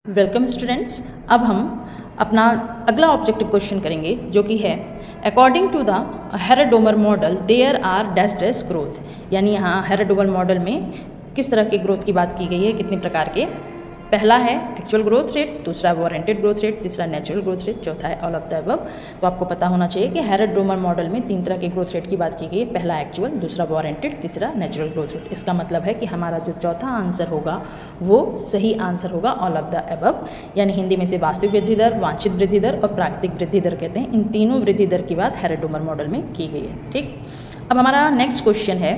Welcome students. अब हम अपना अगला ऑब्जेक्टिव क्वेश्चन करेंगे जो कि है according to the Harrod Domar model there are dash dash growth. यानी यहाँ हेरेडोमर मॉडल में किस तरह के ग्रोथ की बात की गई है, कितने प्रकार के। पहला है एक्चुअल ग्रोथ रेट, दूसरा वारंटेड ग्रोथ रेट, तीसरा नेचुरल ग्रोथ रेट, चौथा है ऑल ऑफ द अबव। तो आपको पता होना चाहिए कि हेरेडोमर मॉडल में 3 तरह के ग्रोथ रेट की बात की गई है। पहला एक्चुअल, दूसरा वारंटेड, तीसरा नेचुरल ग्रोथ रेट। इसका मतलब है कि हमारा जो चौथा आंसर होगा वो सही आंसर होगा, ऑल ऑफ द अबव। यानी हिंदी में से वास्तविक वृद्धि दर, वांछित वृद्धि दर और प्राकृतिक वृद्धि दर कहते हैं। इन तीनों वृद्धि दर की बात हेरेडोमर मॉडल में की गई है। ठीक, अब हमारा नेक्स्ट क्वेश्चन है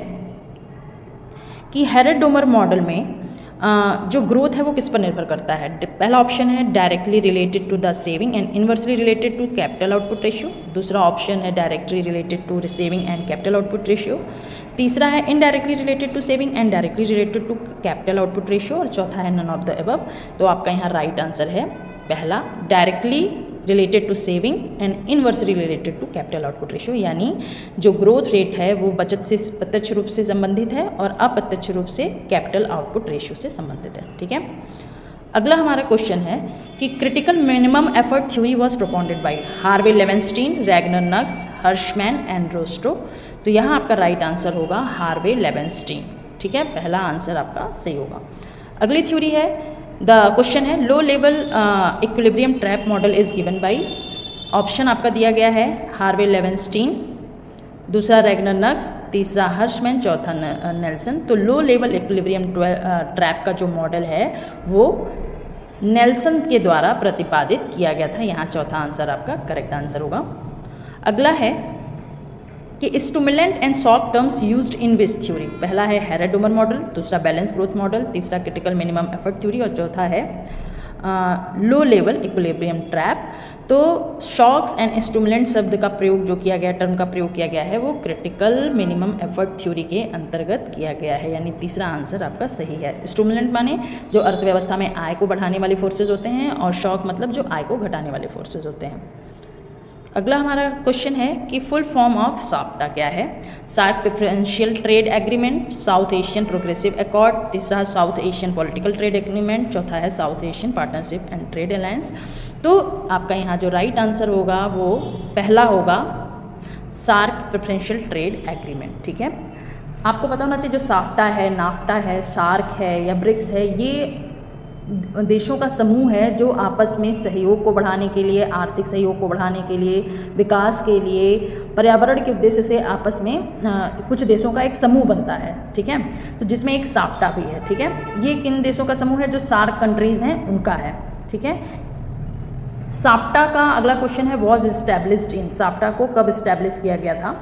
कि हेरेडोमर मॉडल में जो ग्रोथ है वो किस पर निर्भर करता है। पहला ऑप्शन है directly related to the saving and inversely related to capital output ratio. दूसरा ऑप्शन है directly related to saving and capital output ratio. तीसरा है indirectly related to saving and directly related to capital output ratio. और चौथा है none of the above. तो आपका यहाँ राइट आंसर है पहला, directly related to saving and inversely related to capital output ratio. यानी जो ग्रोथ रेट है वो बचत से प्रत्यक्ष रूप से संबंधित है और अप्रत्यक्ष रूप से कैपिटल आउटपुट रेशियो से संबंधित है। ठीक है, अगला हमारा क्वेश्चन है कि critical minimum effort theory was propounded by Harvey Leibenstein, Ragnar Nurkse, Hirschman and Rostow. तो यहाँ आपका राइट आंसर होगा हार्वे लेवेंस्टीन। ठीक है, पहला आंसर आपका सही होगा। अगली थ्योरी है, द क्वेश्चन है low level equilibrium trap model is given by. Option आपका दिया गया है हार्वे लेवेंस्टीन, दूसरा रैगनर नक्स, तीसरा हर्शमैन, चौथा नेल्सन। तो लो लेवल इक्विलिब्रियम ट्रैप का जो मॉडल है वो नेल्सन के द्वारा प्रतिपादित किया गया था। यहाँ चौथा आंसर आपका करेक्ट आंसर होगा। अगला है कि stimulant and shock terms used in which theory. पहला है हेरेडोमर मॉडल, दूसरा बैलेंस ग्रोथ मॉडल, तीसरा क्रिटिकल मिनिमम एफर्ट थ्योरी और चौथा है लो लेवल इक्विलिब्रियम ट्रैप। तो शॉक्स एंड स्टिमुलेंट शब्द का प्रयोग जो किया गया, टर्म का प्रयोग किया गया है वो क्रिटिकल मिनिमम एफर्ट थ्योरी के अंतर्गत किया गया है। यानी तीसरा आंसर आपका सही है। स्टिमुलेंट माने जो अर्थव्यवस्था में आय को बढ़ाने वाले फोर्सेज होते हैं और शॉक मतलब जो आय को घटाने वाले फोर्सेज होते हैं। अगला हमारा क्वेश्चन है कि फुल फॉर्म ऑफ साफ्टा क्या है। SAARC preferential trade agreement, South Asian progressive accord, तीसरा South Asian political trade agreement, चौथा है South Asian partnership and trade alliance. तो आपका यहाँ जो राइट आंसर होगा वो पहला होगा सार्क प्रेफरेंशियल ट्रेड एग्रीमेंट। ठीक है, आपको पता होना चाहिए जो साफ्टा है, नाफ्टा है, सार्क है या ब्रिक्स है, ये देशों का समूह है जो आपस में सहयोग को बढ़ाने के लिए, आर्थिक सहयोग को बढ़ाने के लिए, विकास के लिए, पर्यावरण के उद्देश्य से आपस में कुछ देशों का एक समूह बनता है। ठीक है, तो जिसमें एक साफ्टा भी है। ठीक है, ये किन देशों का समूह है? जो सार्क कंट्रीज़ हैं उनका है। ठीक है, साफ्टा का अगला क्वेश्चन है वॉज इस्टेब्लिश्ड इन। साफ्टा को कब इस्टेब्लिश किया गया था?